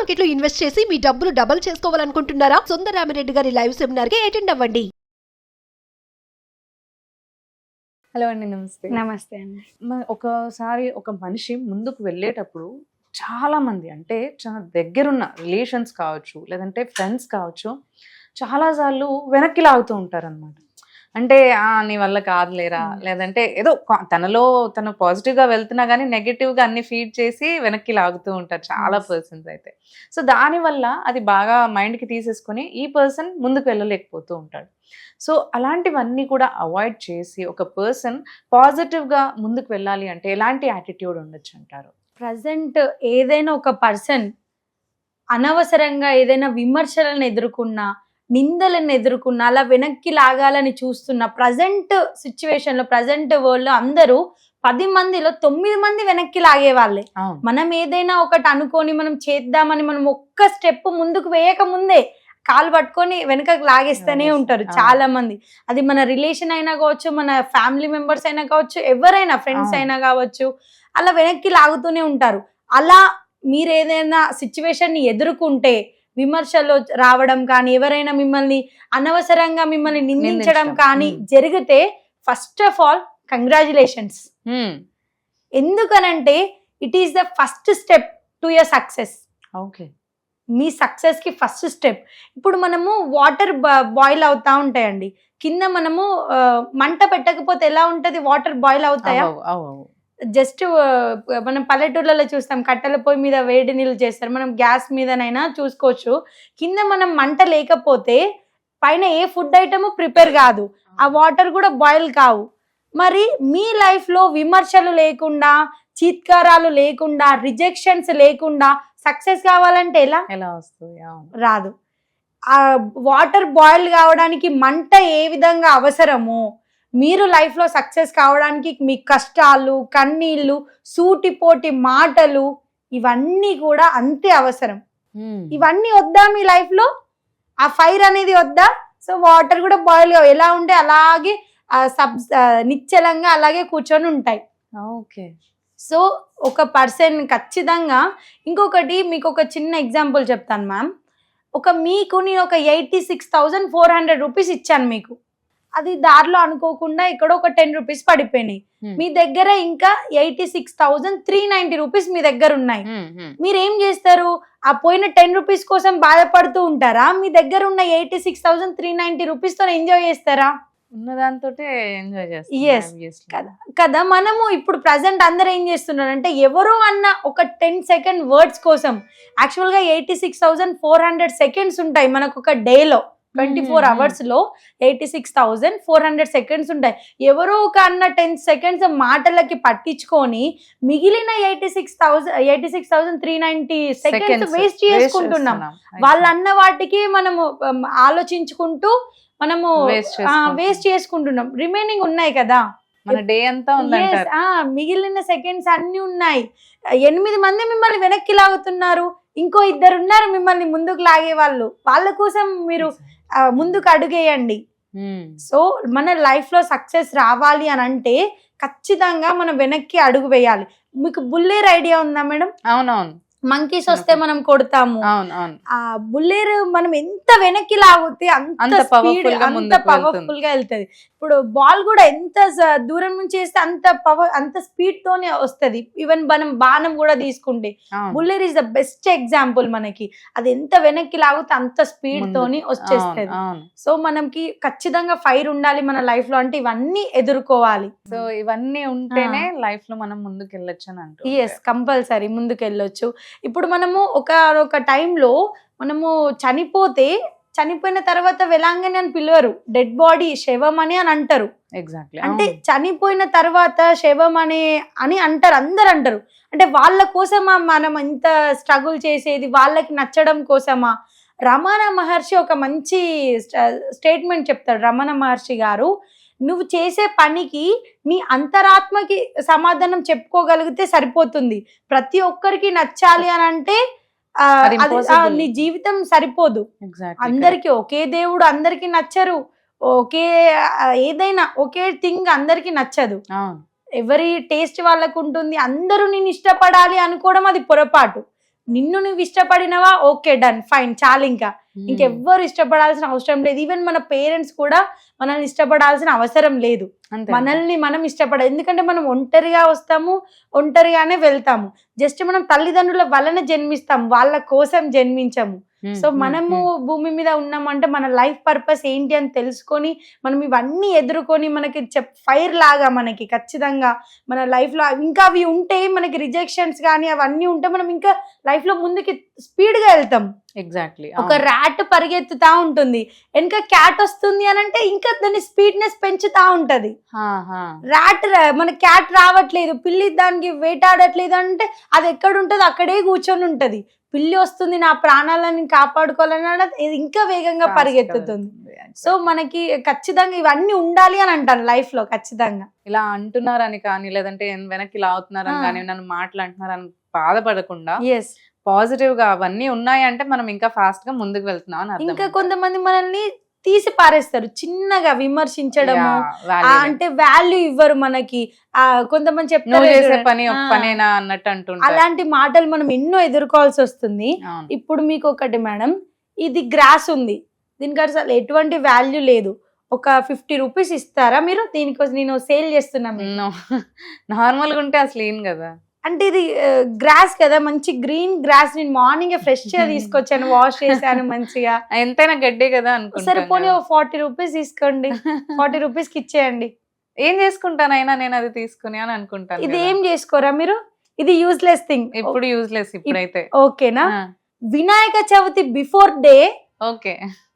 Market లో invest చేసి మీ డబ్బులు డబుల్ చేసుకోవాలనుకుంటున్నారా? సుందరరామిరెడ్డి గారి లైవ్ సెమినార్ కి అటెండ్ అవ్వండి. హలో అండి, నమస్తే. నమస్తే అండి. ఒకసారి ఒక మనిషి ముందుకు వెళ్ళేటప్పుడు చాలా మంది, అంటే చాలా దగ్గరున్న రిలేషన్స్ కావచ్చు, లేదంటే ఫ్రెండ్స్ కావచ్చు, చాలాసార్లు వెనక్కి లాగుతూ ఉంటారు అనమాట. అంటే నీ వల్ల కాదులేరా, లేదంటే ఏదో తనలో తను పాజిటివ్గా వెళ్తున్నా కానీ నెగిటివ్గా అన్ని ఫీడ్ చేసి వెనక్కి లాగుతూ ఉంటారు చాలా పర్సన్స్ అయితే. సో దానివల్ల అది బాగా మైండ్కి తీసేసుకొని ఈ పర్సన్ ముందుకు వెళ్ళలేకపోతూ ఉంటాడు. సో అలాంటివన్నీ కూడా అవాయిడ్ చేసి ఒక పర్సన్ పాజిటివ్గా ముందుకు వెళ్ళాలి అంటే ఎలాంటి యాటిట్యూడ్ ఉండొచ్చు అంటారు? ప్రజెంట్ ఏదైనా ఒక పర్సన్ అనవసరంగా ఏదైనా విమర్శలను ఎదుర్కొన్నా, నిందలను ఎదుర్కొన్నా, అలా వెనక్కి లాగాలని చూస్తున్న ప్రజెంట్ సిచ్యువేషన్లో, ప్రజెంట్ వరల్డ్లో అందరూ 10 మందిలో 9 మంది వెనక్కి లాగే వాళ్ళే. మనం ఏదైనా ఒకటి అనుకొని మనం చేద్దామని మనం ఒక్క స్టెప్ ముందుకు వేయక ముందే కాలు పట్టుకొని వెనకకి లాగేస్తూనే ఉంటారు చాలా మంది. అది మన రిలేషన్ అయినా కావచ్చు, మన ఫ్యామిలీ మెంబర్స్ అయినా కావచ్చు, ఎవరైనా ఫ్రెండ్స్ అయినా కావచ్చు, అలా వెనక్కి లాగుతూనే ఉంటారు. అలా మీరు ఏదైనా సిచ్యువేషన్ని ఎదుర్కొంటే, విమర్శలు రావడం కానీ, ఎవరైనా మిమ్మల్ని అనవసరంగా మిమ్మల్ని నిందించడం కానీ జరిగితే, ఫస్ట్ ఆఫ్ ఆల్ కంగ్రాచులేషన్స్. ఎందుకనంటే it is the first step to your success. Okay, me success కి ఫస్ట్ స్టెప్. ఇప్పుడు మనము వాటర్ బాయిల్ అవుతా ఉంటాయండి, కింద మనము మంట పెట్టకపోతే ఎలా ఉంటది? వాటర్ బాయిల్ అవుతాయా? జస్ట్ మనం పల్లెటూర్లలో చూస్తాం, కట్టెల పొయ్యి మీద వేడి నీళ్ళు చేస్తారు. మనం గ్యాస్ మీదనైనా చూసుకోవచ్చు, కింద మనం మంట లేకపోతే పైన ఏ ఫుడ్ ఐటమ్ ప్రిపేర్ కాదు, ఆ వాటర్ కూడా బాయిల్ కావు. మరి మీ లైఫ్ లో విమర్శలు లేకుండా, చీత్కారాలు లేకుండా, రిజెక్షన్స్ లేకుండా సక్సెస్ కావాలంటే ఎలా వస్తుంది? రాదు. ఆ వాటర్ బాయిల్ కావడానికి మంట ఏ విధంగా అవసరమో, మీరు లైఫ్ లో సక్సెస్ కావడానికి మీ కష్టాలు, కన్నీళ్ళు, సూటిపోటి మాటలు, ఇవన్నీ కూడా అంతే అవసరం. ఇవన్నీ వద్దా మీ లైఫ్ లో? ఆ ఫైర్ అనేది వద్దా? సో వాటర్ కూడా బాయిల్ ఎలా ఉంటే అలాగే నిశ్చలంగా అలాగే కూర్చొని ఉంటాయి. ఓకే. సో ఒక పర్సన్ ఖచ్చితంగా, ఇంకొకటి మీకు ఒక చిన్న ఎగ్జాంపుల్ చెప్తాను మ్యామ్. నేను ఒక 86,400 రూపీస్ ఇచ్చాను మీకు. అది దారిలో అనుకోకుండా ఇక్కడ ఒక 10 రూపీస్ పడిపోయినాయి. మీ దగ్గర ఇంకా 86,390 రూపీస్ మీ దగ్గర ఉన్నాయి. మీరేం చేస్తారు? ఆ పోయిన 10 రూపీస్ కోసం బాధపడుతూ ఉంటారా? మీ దగ్గర ఉన్న 86,390 రూపీస్ తో ఎంజాయ్ చేస్తారా? ఉన్నదాంతో ఎంజాయ్ చేస్తారు కదా. మనము ఇప్పుడు ప్రజెంట్ అందరూ ఏం చేస్తున్నారంటే, ఎవరో అన్న ఒక 10 సెకండ్ వర్డ్స్ కోసం, యాక్చువల్ గా 86,400 సెకండ్స్ ఉంటాయి మనకు ఒక డేలో. 24 అవర్స్ లో 86,400 సెకండ్స్ ఉంటాయి. ఎవరో ఒక అన్న 10 సెకండ్స్ మాటలకి పట్టించుకొని మిగిలిన 86,390 సెకండ్స్ వేస్ట్ చేసుకుంటున్నాం. వాళ్ళు అన్న వాటికి మనము ఆలోచించుకుంటూ మనము వేస్ట్ చేసుకుంటున్నాం. రిమైనింగ్ ఉన్నాయి కదా, మన డే అంతా మిగిలిన సెకండ్స్ అన్ని ఉన్నాయి. 8 మంది మిమ్మల్ని వెనక్కి లాగుతున్నారు, ఇంకో 2 ఉన్నారు మిమ్మల్ని ముందుకు లాగే వాళ్ళు. వాళ్ళ కోసం మీరు ముందుకు అడుగేయండి. సో మన లైఫ్ లో సక్సెస్ రావాలి అని అంటే ఖచ్చితంగా మనం వెనక్కి అడుగు వేయాలి. మీకు బుల్లేరు ఐడియా ఉందా మేడం? అవునవును. మంకీస్ వస్తే మనం కొడతాము. ఆ బుల్లేరు మనం ఎంత వెనక్కి లాగితే అంత స్పీడ్, అంత పవర్ఫుల్ గా వెళ్తుంది. ఇప్పుడు బాల్ కూడా ఎంత దూరం నుంచి వేస్తే అంత స్పీడ్ తోనే వస్తుంది. ఈవెన్ మనం బాణం కూడా తీసుకుంటే బుల్లేర్ ఇస్ ద బెస్ట్ ఎగ్జాంపుల్. మనకి అది ఎంత వెనక్కి లాగితే అంత స్పీడ్ తోని వచ్చేస్తుంది. సో మనకి ఖచ్చితంగా ఫైర్ ఉండాలి మన లైఫ్ లో, అంటే ఇవన్నీ ఎదుర్కోవాలి. సో ఇవన్నీ ఉంటేనే లైఫ్ లో మనం ముందుకు వెళ్ళొచ్చు అని అంటారు. ఎస్, కంపల్సరీ ముందుకు వెళ్ళొచ్చు. ఇప్పుడు మనము ఒక టైంలో మనము చనిపోయిన తర్వాత వెలాంగని అని పిలవరు, డెడ్ బాడీ, శవం అని అంటారు. ఎగ్జాక్ట్లీ. అంటే చనిపోయిన తర్వాత శవం అని అంటారు, అందరు అంటారు. అంటే వాళ్ళ కోసమా మనం ఇంత స్ట్రగుల్ చేసేది? వాళ్ళకి నచ్చడం కోసమా? రమణ మహర్షి ఒక మంచి స్టేట్మెంట్ చెప్తాడు. రమణ మహర్షి గారు, నువ్వు చేసే పనికి నీ అంతరాత్మకి సమాధానం చెప్పుకోగలిగితే సరిపోతుంది. ప్రతి ఒక్కరికి నచ్చాలి అని అంటే నీ జీవితం సరిపోదు. అందరికి ఒకే దేవుడు అందరికి నచ్చరు, ఏదైనా ఒకే థింగ్ అందరికి నచ్చదు. ఎవరి టేస్ట్ వాళ్ళకు ఉంటుంది. అందరూ నేను ఇష్టపడాలి అనుకోవడం అది పొరపాటు. నిన్ను నువ్వు ఇష్టపడినవా, ఓకే డన్ ఫైన్, చాలు. ఇంకా ఇంకెవ్వరు ఇష్టపడాల్సిన అవసరం లేదు. ఈవెన్ మన పేరెంట్స్ కూడా మనల్ని ఇష్టపడాల్సిన అవసరం లేదు. మనల్ని మనం ఇష్టపడాలి. ఎందుకంటే మనం ఒంటరిగా వస్తాము, ఒంటరిగానే వెళ్తాము. జస్ట్ మనం తల్లిదండ్రుల వలన జన్మిస్తాం, వాళ్ళ కోసం జన్మించము. సో మనము భూమి మీద ఉన్నామంటే మన లైఫ్ పర్పస్ ఏంటి అని తెలుసుకొని మనం ఇవన్నీ ఎదుర్కొని మనకి ఫైర్ లాగా మనకి ఖచ్చితంగా మన లైఫ్ లో ఇంకా అవి ఉంటే, మనకి రిజెక్షన్స్ కానీ అవన్నీ ఉంటే మనం ఇంకా లైఫ్ లో ముందుకి స్పీడ్ గా వెళ్తాం. ఎగ్జాక్ట్లీ. ఒక ర్యాట్ పరిగెత్తుతా ఉంటుంది, వెనక క్యాట్ వస్తుంది అని అంటే ఇంకా దాని స్పీడ్నెస్ పెంచుతా ఉంటది. ర్యాట్ మన క్యాట్ రావట్లేదు, పిల్లి దానికి వేటాడట్లేదు అంటే అది ఎక్కడ ఉంటది అక్కడే కూర్చొని ఉంటది. పిల్లి వస్తుంది నా ప్రాణాలను కాపాడుకోవాలని ఇది ఇంకా వేగంగా పరిగెత్తుతుంది. సో మనకి ఖచ్చితంగా ఇవన్నీ ఉండాలి అని అంటాను లైఫ్ లో. ఖచ్చితంగా ఇలా అంటున్నారని కానీ, లేదంటే వెనక్కి ఇలా అవుతున్నారని కానీ, నన్ను మాట్లాడుతున్నారని బాధపడకుండా పాజిటివ్ గా అవన్నీ ఉన్నాయి అంటే మనం ఇంకా ఫాస్ట్ గా ముందుకు వెళ్తున్నాం అని అర్థం. ఇంకా కొంతమంది మనల్ని తీసి పారేస్తారు, చిన్నగా విమర్శించడము, అంటే వాల్యూ ఇవ్వరు మనకి. కొంతమంది చెప్తారు పనేనా అన్నట్టు అంటుంటారు. అలాంటి మాటలు మనం ఎన్నో ఎదుర్కోవాల్సి వస్తుంది. ఇప్పుడు మీకు ఒకటి మేడం, ఇది గ్రాస్ ఉంది, దీనికి అసలు ఎటువంటి వాల్యూ లేదు, ఒక 50 రూపీస్ ఇస్తారా మీరు? దీనికోసం నేను సేల్ చేస్తున్నాను. నార్మల్ గా ఉంటే అసలు ఏం కదా, అంటే ఇది గ్రాస్ కదా, మంచి గ్రీన్ గ్రాస్, నేను మార్నింగ్ ఫ్రెష్ గా తీసుకొచ్చాను, వాష్ చేశాను మంచిగా, ఎంతైనా గడ్డే కదా అనుకుంటా. సరే పోనీ 40 రూపీస్ తీసుకోండి, 40 రూపీస్ కి ఇచ్చేయండి. ఏం చేసుకుంటానైనా నేను అది తీసుకుని అని అనుకుంటాను. ఇది ఏం చేసుకోరా మీరు? ఇది యూజ్లెస్ థింగ్. ఇప్పుడు యూజ్లెస్ ఇప్పుడైతే. ఓకేనా? Vinayaka Chavithi before day okay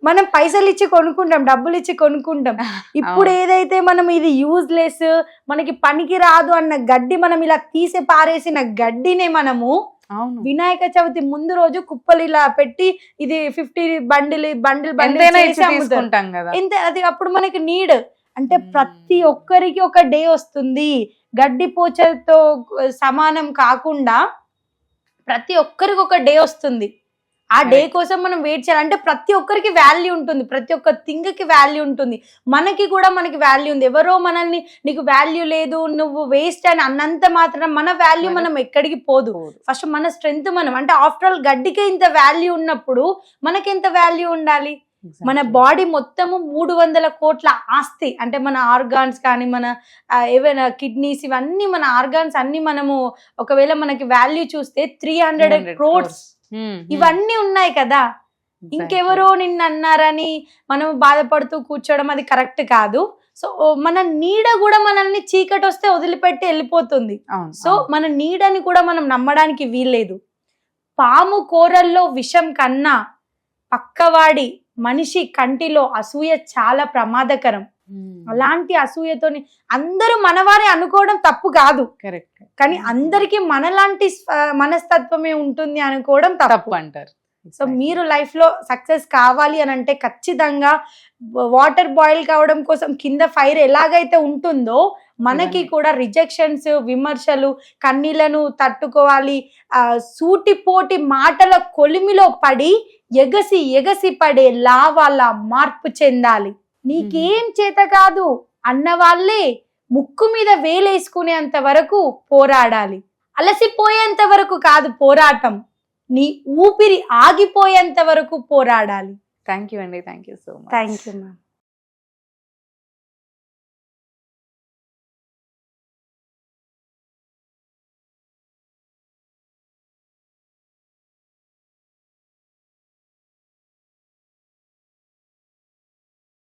మనం పైసలు ఇచ్చి కొనుక్కుంటాం, డబ్బులు ఇచ్చి కొనుక్కుంటాం. ఇప్పుడు ఏదైతే మనం ఇది యూజ్లెస్, మనకి పనికి రాదు అన్న గడ్డి, మనం ఇలా తీసి పారేసిన గడ్డినే మనము వినాయక చవితి ముందు రోజు కుప్పలు ఇలా పెట్టి ఇది 50 బండిల్ తీసుకుంటాం కదా. ఎంత అది అప్పుడు మనకి నీడ్. అంటే ప్రతి ఒక్కరికి ఒక డే వస్తుంది, గడ్డి పోచలతో సమానం కాకుండా ప్రతి ఒక్కరికి ఒక డే వస్తుంది. ఆ డే కోసం మనం వెయిట్ చేయాలి. అంటే ప్రతి ఒక్కరికి వాల్యూ ఉంటుంది, ప్రతి ఒక్క థింగ్ కి వాల్యూ ఉంటుంది. మనకి కూడా మనకి వాల్యూ ఉంది. ఎవరో మనల్ని నీకు వాల్యూ లేదు, నువ్వు వేస్ట్ అని అన్నంత మాత్రం మన వాల్యూ మనం ఎక్కడికి పోదు. ఫస్ట్ మన స్ట్రెంగ్త్ మనం, అంటే ఆఫ్టర్ ఆల్ గడ్డికే ఇంత వాల్యూ ఉన్నప్పుడు మనకి ఎంత వాల్యూ ఉండాలి? మన బాడీ మొత్తము 300 కోట్ల ఆస్తి. అంటే మన ఆర్గాన్స్ కానీ, మన ఏవైనా కిడ్నీస్, ఇవన్నీ మన ఆర్గాన్స్ అన్ని మనము ఒకవేళ మనకి వాల్యూ చూస్తే 300 crores ఇవన్నీ ఉన్నాయి కదా. ఇంకెవరో నిన్ను అన్నారని మనం బాధపడుతూ కూర్చోవడం అది కరెక్ట్ కాదు. సో మన నీడ కూడా మనల్ని చీకటి వస్తే వదిలిపెట్టి వెళ్ళిపోతుంది. సో మన నీడని కూడా మనం నమ్మడానికి వీల్లేదు. పాము కూరల్లో విషం కన్నా పక్కవాడి మనిషి కంటిలో అసూయ చాలా ప్రమాదకరం. అలాంటి అసూయతోని అందరూ మనవారే అనుకోవడం తప్పు కాదు, కరెక్ట్. కానీ అందరికి మనలాంటి మనస్తత్వమే ఉంటుంది అనుకోవడం తప్పు అంటారు. సో మీరు లైఫ్ లో సక్సెస్ కావాలి అని అంటే ఖచ్చితంగా వాటర్ బాయిల్ కావడం కోసం కింద ఫైర్ ఎలాగైతే ఉంటుందో మనకి కూడా రిజెక్షన్స్, విమర్శలు, కన్నీళ్లను తట్టుకోవాలి. సూటిపోటి మాటల కొలిమిలో పడి ఎగసి ఎగసి పడే లావాలా మార్పు చెందాలి. నీకేం చేత కాదు అన్న వాళ్ళే ముక్కు మీద వేలేసుకునేంత వరకు పోరాడాలి. అలసిపోయేంత వరకు కాదు పోరాటం, నీ ఊపిరి ఆగిపోయేంత వరకు పోరాడాలి. థ్యాంక్ యూ అండి, thank you so much. Thank you ma'am.